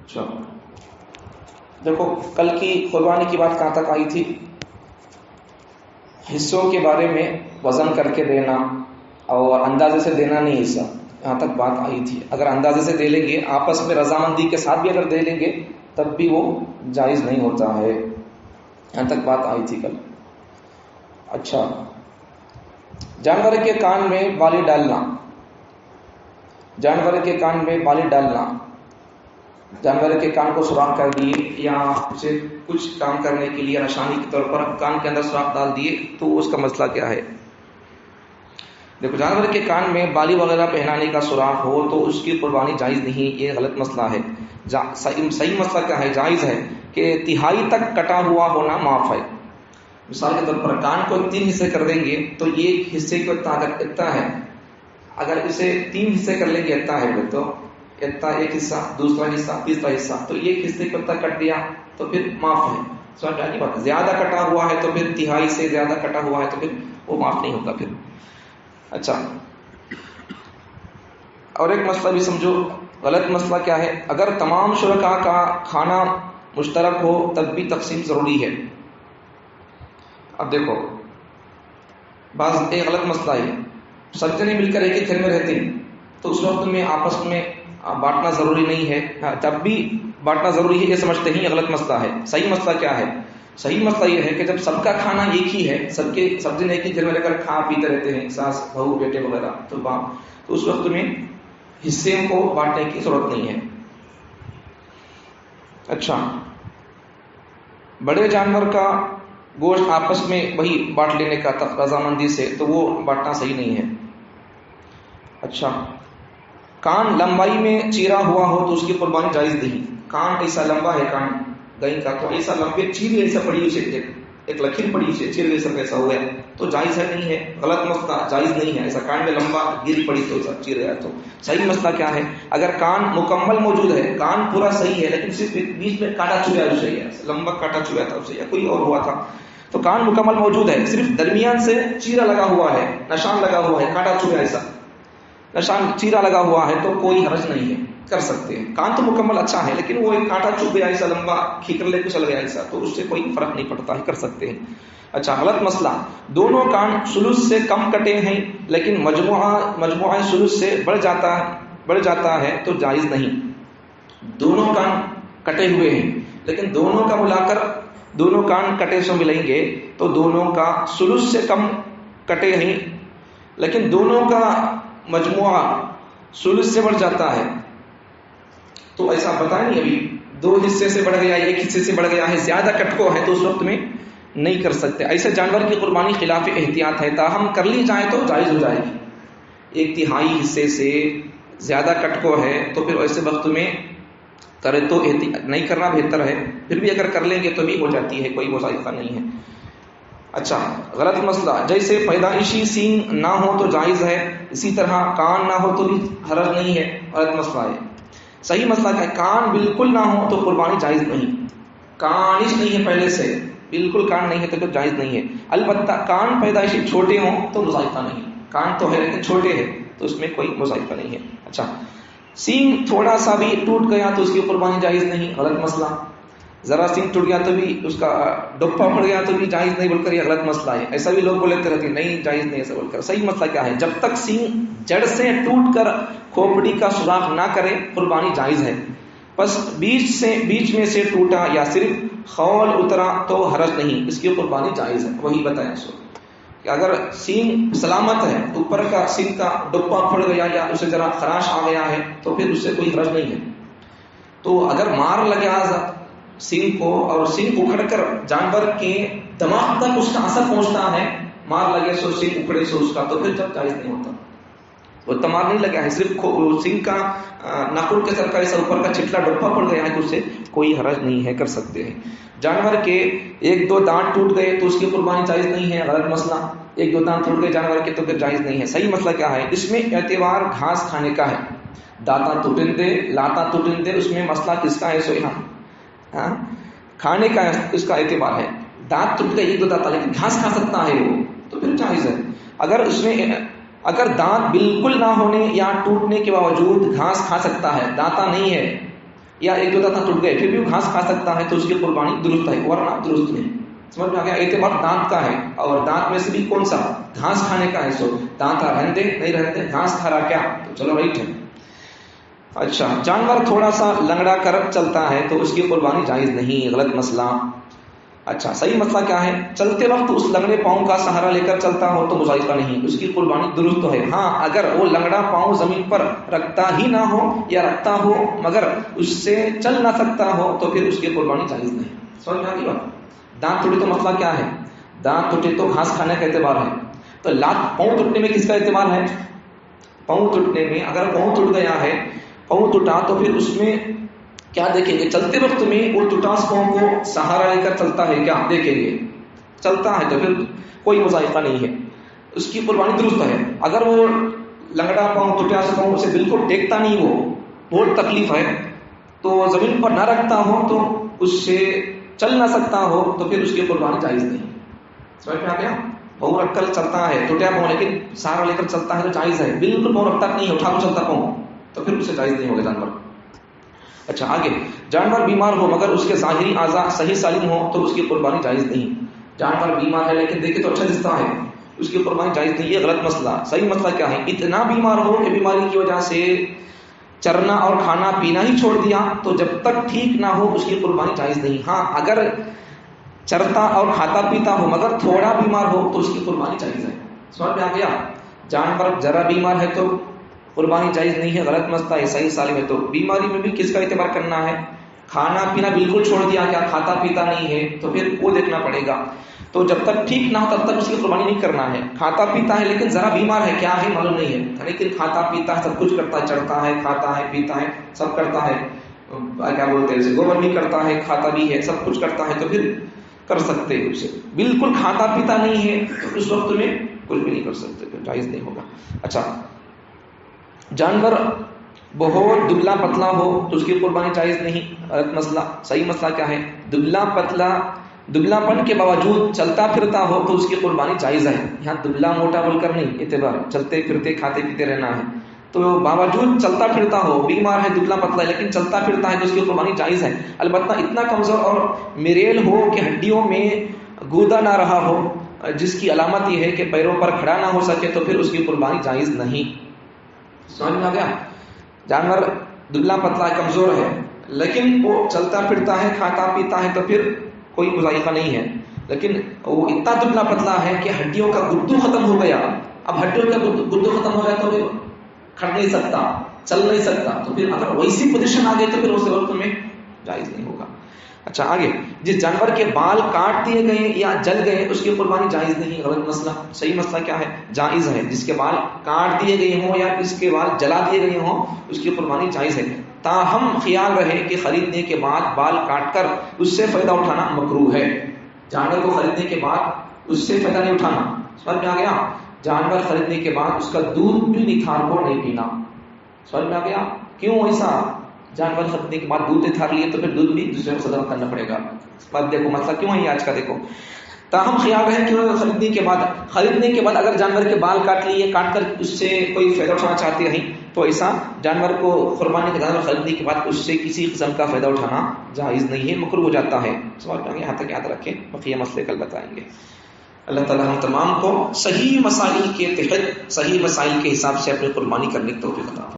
اچھا دیکھو کل کی قربانی کی بات کہاں تک آئی تھی؟ حصوں کے بارے میں وزن کر کے دینا اور اندازے سے دینا نہیں حصہ، یہاں تک بات آئی تھی. اگر اندازے سے دے لیں گے آپس میں رضامندی کے ساتھ بھی اگر دے لیں گے تب بھی وہ جائز نہیں ہوتا ہے. یہاں تک بات آئی تھی کل. اچھا جانور کے کان میں بالی ڈالنا، جانور کے کان میں بالی ڈالنا، جانور کے کان کو سوراخ کر دیے یا اسے کچھ کام کرنے کے لیے نشانی کے طور پر کان کے اندر سوراخ ڈال دیے تو اس کا مسئلہ کیا ہے؟ دیکھو جانور کے کان میں بالی وغیرہ پہنانے کا سوراخ ہو تو اس کی قربانی جائز نہیں، یہ غلط مسئلہ ہے. صحیح مسئلہ کیا ہے؟ جائز ہے کہ تہائی تک کٹا ہوا ہونا معاف ہے. مثال کے طور پر کان کو 3 حصے کر دیں گے تو ایک حصے کو اتنا ہے، اگر اسے 3 حصے کر لیں گے اتنا ہے تو اتنا ایک حصہ، دوسرا حصہ، تیسرا حصہ، تو ایک حصے کو اتنا کٹ دیا تو پھر معاف ہے. سمجھ آئی بات؟ زیادہ کٹا ہوا ہے تو پھر تہائی سے زیادہ کٹا ہوا ہے تو پھر وہ معاف نہیں ہوگا پھر. اچھا اور ایک مسئلہ بھی سمجھو. غلط مسئلہ کیا ہے؟ اگر تمام شرکاء کا کھانا مشترک ہو تب بھی تقسیم ضروری ہے. اب دیکھو بعض ایک غلط مسئلہ ہے، سب جنے مل کر ایک ہی گھر میں رہتے ہیں تو اس وقت میں آپس میں بانٹنا ضروری نہیں ہے، تب بھی بانٹنا ضروری ہے یہ سمجھتے ہیں، یہ غلط مسئلہ ہے. صحیح مسئلہ کیا ہے؟ صحیح مسئلہ یہ ہے کہ جب سب کا کھانا ایک ہی ہے، سب جن ایک ہی گھر میں رہ کر کھا پیتے رہتے ہیں، ساس بہو بیٹے وغیرہ، تو اس وقت میں حصے کو بانٹنے کی ضرورت نہیں ہے. اچھا بڑے جانور کا گوشت آپس میں وہی بانٹ لینے کا رضامندی سے تو وہ بانٹنا صحیح نہیں ہے. اچھا کان لمبائی میں چیرا ہوا ہو تو اس کی قربانی جائز نہیں. کان ایسا لمبا ہے کان گئی کا تو ایسا لمبے چیر ایسا پڑی اسے ایک لکیر پڑی اسے چیر ایسا کیسا ہوا ہے تو جائز ہے نہیں ہے. غلط مسئلہ، جائز نہیں ہے. ایسا کان میں لمبا گری پڑی تو ایسا چیر گیا تو. صحیح مسئلہ کیا ہے؟ اگر کان مکمل موجود ہے، کان پورا صحیح ہے لیکن صرف بیچ میں کانٹا چویا اسے، لمبا کانٹا چویا تھا اسے یا کوئی اور ہوا تھا تو کان مکمل موجود ہے، صرف درمیان سے چیرا لگا ہوا ہے، نشان لگا ہوا ہے، کانٹا چویا ایسا نشان چیرا لگا ہوا ہے تو کوئی حرج نہیں ہے، کر سکتے ہیں. کان تو مکمل اچھا ہے لیکن وہ ایک کانٹا چپ گیا ایسا لمبا کھیکر لے کچل گیا ایسا تو اس سے کوئی فرق نہیں پڑتا ہے، کر سکتے ہیں. اچھا غلط مسئلہ، دونوں کان ثلث سے کم کٹے ہیں لیکن مجموعہ ثلث سے بڑھ جاتا ہے تو جائز نہیں. دونوں کان کٹے ہوئے ہیں لیکن دونوں کا ملا کر دونوں کان کٹے سے ملیں گے تو دونوں کا ثلث سے کم کٹے ہیں لیکن دونوں کا مجموعہ ثلث سے بڑھ جاتا ہے تو ایسا پتہ نہیں ابھی 2 حصے سے بڑھ گیا، 1 حصے سے بڑھ گیا ہے، زیادہ کٹکو ہے تو اس وقت میں نہیں کر سکتے. ایسے جانور کی قربانی خلاف احتیاط ہے، تاہم کر لی جائے تو جائز ہو جائے گی. 1/3 حصے سے زیادہ کٹکو ہے تو پھر ایسے وقت میں کرے تو نہیں کرنا بہتر ہے، پھر بھی اگر کر لیں گے تو بھی ہو جاتی ہے، کوئی مذائقہ نہیں ہے. اچھا غلط مسئلہ، جیسے پیدائشی سینگ نہ ہو تو جائز ہے، اسی طرح کان نہ ہو تو بھی حرج نہیں ہے. غلط مسئلہ ہے. صحیح مسئلہ ہے کان بالکل نہ ہو تو قربانی جائز نہیں. کانش نہیں ہے پہلے سے، بالکل کان نہیں ہے تو جائز نہیں ہے. البتہ کان پیدائشی چھوٹے ہوں تو مذائقہ نہیں، کان تو ہے لیکن چھوٹے ہیں تو اس میں کوئی مذائقہ نہیں ہے. اچھا سینگ تھوڑا سا بھی ٹوٹ گیا تو اس کی قربانی جائز نہیں. غلط مسئلہ، ذرا سینگ ٹوٹ گیا تو بھی اس کا ڈپا پڑ گیا تو بھی جائز نہیں بول کر یہ غلط مسئلہ ہے. ایسا بھی لوگ بولتے رہتے ہیں نہیں جائز نہیں ایسا بول کر. صحیح مسئلہ کیا ہے؟ جب تک سینگ جڑ سے ٹوٹ کر کھوپڑی کا سوراخ نہ کرے قربانی جائز ہے. بس بیچ میں سے ٹوٹا یا صرف خول اترا تو حرج نہیں، اس کی قربانی جائز ہے. وہی بتایا سو کہ اگر سینگ سلامت ہے، اوپر کا سینگ کا ڈپا پھڑ گیا یا اسے ذرا خراش آ گیا ہے تو پھر اس سے کوئی حرج نہیں ہے. تو اگر مار لگا سینگ کو اور سینگ اکھڑ کر جانور کے دماغ تک اس کا اثر پہنچتا ہے، مار لگے سو سینگ اکھڑے سو اس کا تو پھر جب جائز نہیں ہوتا. وہ تمار نہیں لگا ہے، صرف سینگ کا ناخن کے سر کا ایسا اوپر کا چھٹلا ڈپا پڑ گیا ہے تو اس سے کوئی حرج نہیں ہے، کر سکتے ہیں. جانور کے 1-2 دانت ٹوٹ گئے تو اس کی قربانی جائز نہیں ہے. غلط مسئلہ، 1-2 دانت ٹوٹ گئے جانور کے تو پھر جائز نہیں ہے. صحیح مسئلہ کیا ہے؟ اس میں اعتبار گھاس کھانے کا ہے. داتا ٹوٹندے لاتا ٹوٹندے، اس میں مسئلہ کس کا ہے؟ سو یہاں کھانے کا اس کا اعتبار ہے. دانت ٹوٹ گئے 1-2 دانت لیکن گھاس کھا سکتا ہے وہ تو پھر جائز ہے. اگر دانت بالکل نہ ہونے یا ٹوٹنے کے باوجود گھاس کھا سکتا ہے، دانتا نہیں ہے یا ایک دو دانت ٹوٹ گئے پھر بھی وہ گھاس کھا سکتا ہے تو اس کی قربانی درست ہے، ورنہ درست نہیں. سمجھ میں آ گیا؟ اعتبار دانت کا ہے، اور دانت میں سے بھی کون سا؟ گھاس کھانے کا ہے. سو دانت رہنے نہیں رہتے، گھاس کھا رہا کیا، تو چلو رائٹ ہے. اچھا، جانور تھوڑا سا لنگڑا کر چلتا ہے تو اس کی قربانی جائز نہیں، غلط مسئلہ. اچھا، صحیح مسئلہ کیا ہے؟ چلتے وقت اس لنگڑے پاؤں کا سہارا لے کر چلتا ہو تو مذائقہ نہیں، اس کی قربانی درست ہے. ہاں، اگر وہ لنگڑا پاؤں زمین پر رکھتا ہی نہ ہو یا رکھتا ہو مگر اس سے چل نہ سکتا ہو تو پھر اس کی قربانی جائز نہیں. سمجھ میں آ گئی بات؟ دانت ٹوٹے تو مسئلہ کیا ہے؟ دانت ٹوٹے تو گھاس کھانے کا اعتبار ہے. تو پاؤں ٹوٹنے میں کس کا اعتبار ہے؟ پاؤں ٹوٹنے میں اگر پاؤں ٹوٹ گیا ہے، پاؤں ٹوٹا تو پھر اس میں کیا دیکھیں گے؟ چلتے وقت میں وہ ٹوٹاس پاؤں کو سہارا لے کر چلتا ہے کیا دیکھیں گے؟ چلتا ہے تو پھر کوئی مذائقہ نہیں ہے، اس کی قربانی درست ہے. اگر وہ لنگڑا پاؤں ٹوٹاس پاؤں اسے بالکل ٹیکتا نہیں، وہ بہت تکلیف ہے، تو زمین پر نہ رکھتا ہو تو اس سے چل نہ سکتا ہو تو پھر اس کی قربانی جائز نہیں. سمجھ میں آ گیا؟ پاؤں رکھ کر چلتا ہے، ٹوٹیا پاؤں لیکن سہارا لے کر چلتا ہے تو جائز ہے. بالکل پاؤں رکھتا نہیں، اٹھا کر چلتا پاؤں تو پھر اسے جائز نہیں ہوگا جانور. اچھا آگے، جانور بیمار ہو مگر اس کے ظاہری اعضاء صحیح سالم ہو تو اس کی قربانی جائز نہیں. جانور بیمار ہے لیکن دیکھے تو اچھا دکھتا ہے، اس کی قربانی جائز نہیں، یہ غلط مسئلہ. صحیح مسئلہ کیا ہے؟ اتنا بیمار ہو کہ بیماری کی وجہ سے چرنا اور کھانا پینا ہی چھوڑ دیا تو جب تک ٹھیک نہ ہو اس کی قربانی جائز نہیں. ہاں، اگر چرتا اور کھاتا پیتا ہو مگر تھوڑا بیمار ہو تو اس کی قربانی جائز ہے. سمجھ میں آ گیا؟ جانور ذرا بیمار ہے تو قربانی جائز نہیں ہے، غلط مسئلہ ہے. صحیح سالم ہے تو بیماری میں بھی کس کا اعتبار کرنا ہے؟ کھانا پینا بالکل چھوڑ دیا، کیا کھاتا پیتا نہیں ہے تو پھر وہ دیکھنا پڑے گا. تو جب تک ٹھیک نہ ہو تب تک اس کی قربانی نہیں کرنا ہے. کھاتا پیتا ہے لیکن ذرا بیمار ہے، کیا ہے معلوم نہیں ہے، لیکن کھاتا پیتا ہے، سب کچھ کرتا ہے، چڑھتا ہے، کھاتا ہے، پیتا ہے، سب کرتا ہے، کیا بولتے ہیں اسے، گوبر بھی کرتا ہے، کھاتا بھی ہے، سب کچھ کرتا ہے تو پھر کر سکتے ہیں اسے. بالکل کھاتا پیتا نہیں ہے تو اس وقت میں کچھ بھی نہیں کر سکتے، پھر جائز نہیں ہوگا. اچھا، جانور بہت دبلا پتلا ہو تو اس کی قربانی جائز نہیں، غلط مسئلہ. صحیح مسئلہ کیا ہے؟ دبلا پتلا، دبلا پن کے باوجود چلتا پھرتا ہو تو اس کی قربانی جائز ہے. یہاں دبلا موٹا بول کر نہیں، اعتبار چلتے پھرتے کھاتے پیتے رہنا ہے. تو باوجود چلتا پھرتا ہو، بیمار ہے، دبلا پتلا ہے لیکن چلتا پھرتا ہے تو اس کی قربانی جائز ہے. البتہ اتنا کمزور اور میریل ہو کہ ہڈیوں میں گودا نہ رہا ہو، جس کی علامت یہ ہے کہ پیروں پر کھڑا نہ ہو سکے تو پھر اس کی قربانی جائز نہیں. سمجھ میں آ گیا؟ جانور دبلا پتلا کمزور ہے لیکن وہ چلتا پھرتا ہے، کھاتا پیتا ہے تو پھر کوئی مذائقہ نہیں ہے. لیکن وہ اتنا دبلا پتلا ہے کہ ہڈیوں کا گدو ختم ہو گیا، اب ہڈیوں کا گدو ختم ہو گیا تو پھر کھڑ نہیں سکتا، چل نہیں سکتا، تو پھر اگر ویسی پوزیشن آ گئی تو پھر اس وقت میں جائز نہیں ہوگا. اچھا آگے، جس جانور کے بال کاٹ دیے گئے یا جل گئے اس کی قربانی جائز نہیں، غلط مسئلہ. صحیح مسئلہ کیا ہے؟ جائز ہے. جس کے بال کاٹ دیے گئے ہوں یا جس کے بال جلا دیے گئے ہوں اس کی قربانی جائز ہے، تاہم خیال رہے کہ خریدنے کے بعد بال کاٹ کر اس سے فائدہ اٹھانا مکروہ ہے. جانور کو خریدنے کے بعد اس سے فائدہ نہیں اٹھانا. سمجھ میں آ گیا؟ جانور خریدنے کے بعد اس کا دودھ بھی نتھار کو نہیں پینا. سمجھ میں آ گیا؟ کیوں ایسا؟ جانور خریدنے کے بعد دودھ نتھار لیے تو پھر دودھ بھی دوسرے کو صدقہ کرنا پڑے گا. بات دیکھو مسئلہ کیوں ہے آج کا، دیکھو. تاہم خیال رہے کہ خریدنے کے بعد اگر جانور کے بال کاٹ لیے، کاٹ کر اس سے کوئی فائدہ اٹھانا چاہتے ہیں تو ایسا جانور کو قربانی کا جانور خریدنے کے بعد اس سے کسی قسم کا فائدہ اٹھانا جائز نہیں ہے، مکروہ ہو جاتا ہے. سوال کریں گے، یہاں تک یاد رکھیں، بقیہ مسئلے کل بتائیں گے. اللہ تعالیٰ ہم تمام کو صحیح مسائل کے تحت صحیح مسائل کے حساب سے اپنی قربانی کرنے کی توفیق عطا فرمائے.